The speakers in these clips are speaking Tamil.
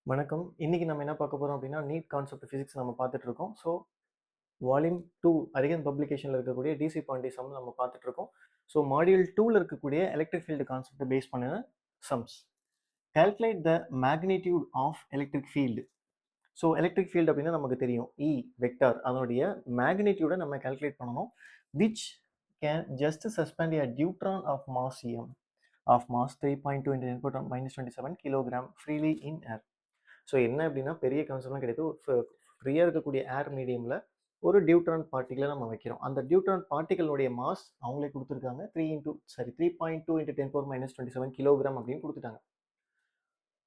வணக்கம். இன்னைக்கு நம்ம என்ன பார்க்க போறோம் அப்படின்னா, நீட் கான்செப்ட் பிசிக்ஸ் நம்ம பார்த்துட்டு இருக்கோம். ஸோ, வால்யூம் 2 அரிஹந்த் பப்ளிகேஷன்ல இருக்கக்கூடிய டிசி பாயிண்டி சம் நம்ம பார்த்துட்டு இருக்கோம். ஸோ, மாடியூல் 2ல இருக்கக்கூடிய எலக்ட்ரிக் ஃபீல்டு கான்செப்ட் பேஸ் பண்ணின sums. Calculate the magnitude of electric field. So, electric field அப்படின்னா நமக்கு தெரியும். இ வெக்டார் அதனுடைய மேக்னிட்யூட நம்ம கால்குலேட் பண்ணணும். Which can just suspend a deuteron of mass M of mass 3.2 into 10 minus 27 kilogram freely in air. So என்ன அப்படின்னா பெரிய கான்செப்ட்லாம் கிடையாது. ஃப்ரீயாக இருக்கக்கூடிய ஏர் மீடியமில் ஒரு டியூட்ரான் பார்ட்டிகளை நம்ம வைக்கிறோம். அந்த டியூட்ரான் பார்ட்டிகளுடைய மாஸ் அவங்களே கொடுத்துருக்காங்க 3.2 into 10⁻27 கிலோகிராம் அப்படின்னு கொடுத்துட்டாங்க.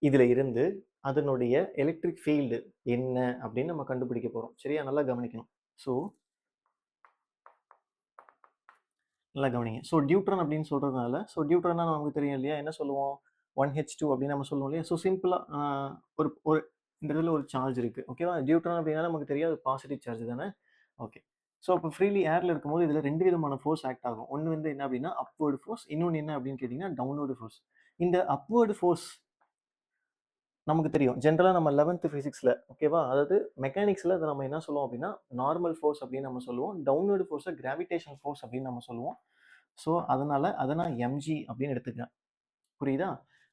இதில் இருந்து அதனுடைய எலக்ட்ரிக் ஃபீல்டு என்ன அப்படின்னு நம்ம கண்டுபிடிக்க போகிறோம். சரியா, நல்லா கவனிக்கணும். ஸோ நல்லா கவனிங்க. ஸோ டியூட்ரான் அப்படின்னு சொல்கிறதுனால, ஸோ டியூட்ரான்னா நமக்கு தெரியும் இல்லையா, என்ன சொல்லுவோம், 1H2 அப்படின்னு நம்ம சொல்லுவோம் இல்லையா. ஸோ சிம்பிளாக ஒரு ஒரு இந்த இடத்துல ஒரு சார்ஜ் இருக்குது, ஓகேவா. டியூட்ரான் அப்படின்னா நமக்கு தெரியும் அது பாசிட்டிவ் சார்ஜ் தானே. ஓகே. ஸோ இப்போ ஃப்ரீலி ஏரில் இருக்கும்போது இதில் ரெண்டு விதமான ஃபோர்ஸ் ஆக்ட் ஆகும். ஒன்று வந்து என்ன அப்படின்னா அப்வர்டு ஃபோர்ஸ், இன்னொன்று என்ன அப்படின்னு கேட்டிங்கன்னா டவுன்வர்டு ஃபோர்ஸ். இந்த அப்வர்டு ஃபோர்ஸ் நமக்கு தெரியும் ஜென்ரலாக நம்ம 11th ஃபிசிக்ஸில், ஓகேவா. அதாவது மெக்கானிக்ஸில் அதை நம்ம என்ன சொல்லுவோம் அப்படின்னா நார்மல் ஃபோர்ஸ் அப்படின்னு நம்ம சொல்லுவோம். டவுன்வர்டு ஃபோர்ஸை கிராவிடேஷன் ஃபோர்ஸ் அப்படின்னு நம்ம சொல்லுவோம். ஸோ அதனால அதை நான் எம்ஜி அப்படின்னு எடுத்துக்கிறேன். புரியுதா.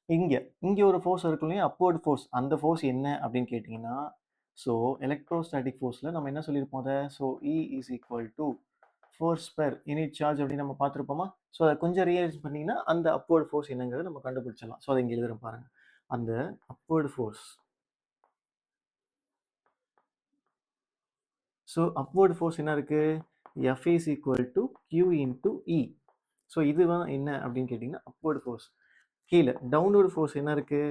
இங்கே இங்கே ஒரு ஃபோர்ஸ் இருக்கும் இல்லையா, அப்வர்ட் ஃபோர்ஸ். அந்த ஃபோர்ஸ் என்ன அப்படின்னு கேட்டிங்கன்னா, ஸோ எலக்ட்ரோஸ்டாட்டிக் ஃபோர்ஸில் நம்ம என்ன சொல்லியிருப்போம் அதை, so E is equal to force per unit charge அப்படின்னு நம்ம பார்த்துருப்போமா. ஸோ அதை கொஞ்சம் ரியலைஸ் பண்ணிங்கன்னா அந்த அப்வர்ட் ஃபோர்ஸ் என்னங்கிறத நம்ம கண்டுபிடிச்சிடலாம். ஸோ அதை இங்கே எழுதுறேன் பாருங்க. அந்த upward force, so upward force என்ன இருக்கு, F is equal to Q into E. So இதுதான் என்ன அப்படின்னு கேட்டிங்கன்னா அப்வர்ட் ஃபோர்ஸ். கீழே டவுன்வர்ட் ஃபோர்ஸ் என்ன இருக்கு,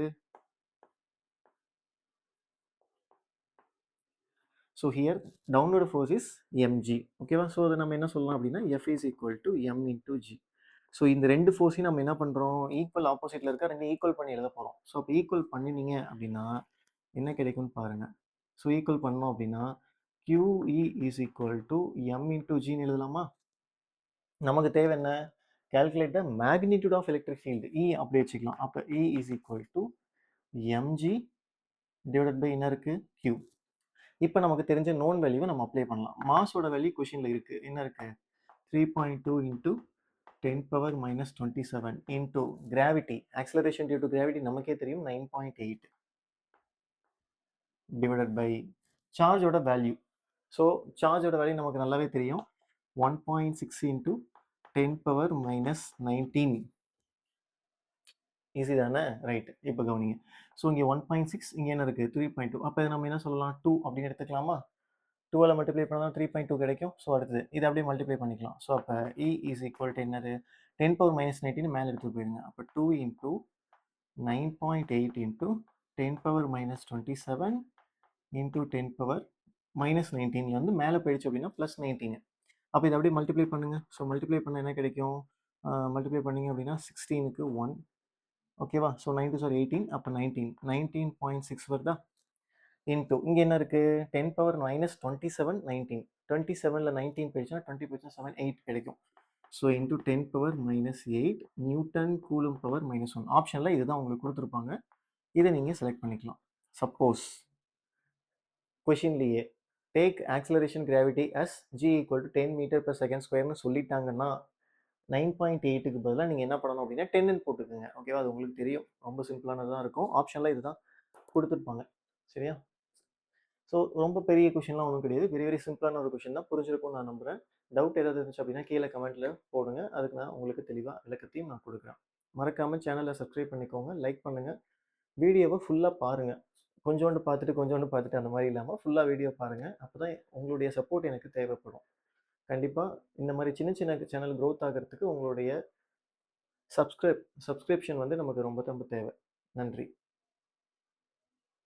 so here downward force is MG, ஓகேவா. ஸோ அதை நம்ம என்ன சொல்லலாம் அப்படின்னா F is equal to M into G. So இந்த ரெண்டு ஃபோர்ஸையும் நம்ம என்ன பண்ணுறோம், ஈக்குவல் ஆப்போசிட்டில் இருக்க ரெண்டு ஈக்குவல் பண்ணி எழுத போகிறோம். ஸோ அப்போ ஈக்குவல் பண்ணினீங்க அப்படின்னா என்ன கிடைக்கும்னு பாருங்கள். ஸோ ஈக்குவல் பண்ணோம் அப்படின்னா QE is equal to M into ஜின்னு எழுதலாமா. நமக்கு தேவை என்ன, calculate the magnitude of electric field, E அப்படி வச்சுக்கலாம். அப்போ E is equal to MG divided by என்ன இருக்குது, Q. இப்போ நமக்கு தெரிஞ்ச நோன் வேல்யூவை நம்ம அப்ளை பண்ணலாம். மாஸோட வேல்யூ கொஷினில் இருக்குது, என்ன இருக்குது, 3.2 into 10⁻27 into gravity, acceleration due to gravity நமக்கே தெரியும் 9.8 டிவைடட் பை சார்ஜோட வேல்யூ. ஸோ சார்ஜோட வேல்யூ நமக்கு நல்லாவே தெரியும் 1.6 இன்ட்டு 10⁻19. ஈஸி தானே, ரைட். இப்போ கவனிங்க. ஸோ இங்கே 1.6, இங்கே என்ன இருக்குது 3.2. அப்போ நம்ம என்ன சொல்லலாம் 2 அப்படின்னு எடுத்துக்கலாமா. 2ஆல் மல்டிப்ளை பண்ணால் 3.2 கிடைக்கும். ஸோ அடுத்தது இதை அப்படியே மல்டிப்ளை பண்ணிக்கலாம். ஸோ அப்போ இ இஸ் ஈக்குவல் டு என்னது, 10⁻−19 மேலே எடுத்துகிட்டு போயிருங்க. அப்போ 2 இன்ட்டு 9.8 இன்ட்டு 10⁻−27 இன்ட்டு 10⁻−19 வந்து மேலே போயிடுச்சு அப்படின்னா +19. அப்போ இதை அப்படியே மல்டிப்ளை பண்ணுங்கள். ஸோ மல்டிப்ளை பண்ண என்ன கிடைக்கும், மல்டிப்ளை பண்ணிங்க அப்படின்னா 16க்கு 1, ஓகேவா. ஸோ 9 2 சார் 18, அப்போ 19.6 வருதா. இன்ட்டு இங்கே என்ன இருக்குது 10⁻−27 19, 27ல் 19 போயிடுச்சுன்னா 20 போயிடுச்சுன்னா 7 8 கிடைக்கும். So into 10⁻−8 newton coulomb power -1. ஆப்ஷனில் இதுதான் உங்களுக்கு கொடுத்துருப்பாங்க, இதை நீங்கள் செலக்ட் பண்ணிக்கலாம். சப்போஸ் கொஷின்லேயே take acceleration gravity as G equal to 10 m/s² சொல்லிட்டாங்கன்னா 9.8க்கு பதிலாக நீங்கள் என்ன பண்ணணும் அப்படின்னா 10ன்னு போட்டுக்கோங்க, ஓகேவா. அது உங்களுக்கு தெரியும், ரொம்ப சிம்பிளானதாக இருக்கும். ஆப்ஷனில் இதுதான் கொடுத்துருப்பாங்க, சரியா. ஸோ ரொம்ப பெரிய கொஷின்லாம் ஒன்றும் கிடையாது, வெரி வெரி சிம்பிளான ஒரு கொஷின் தான், புரிஞ்சிருக்கும்னு நான் நம்புகிறேன். டவுட் ஏதாவது இருந்துச்சு அப்படின்னா கீழே கமெண்ட்டில் போடுங்க, அதுக்கு நான் உங்களுக்கு தெளிவாக விளக்கத்தையும் நான் கொடுக்குறேன். மறக்காமல் சேனலை சப்ஸ்கிரைப் பண்ணிக்கோங்க, லைக் பண்ணுங்கள், வீடியோவை ஃபுல்லாக பாருங்கள். கொஞ்சோண்டு பார்த்துட்டு அந்த மாதிரி இல்லாமல் ஃபுல்லாக வீடியோ பாருங்கள். அப்போ தான் உங்களுடைய சப்போர்ட் எனக்கு தேவைப்படும். கண்டிப்பாக இந்த மாதிரி சின்ன சின்ன சேனல் க்ரோத் ஆகிறதுக்கு உங்களுடைய சப்ஸ்கிரிப்ஷன் வந்து நமக்கு ரொம்ப ரொம்ப தேவை. நன்றி.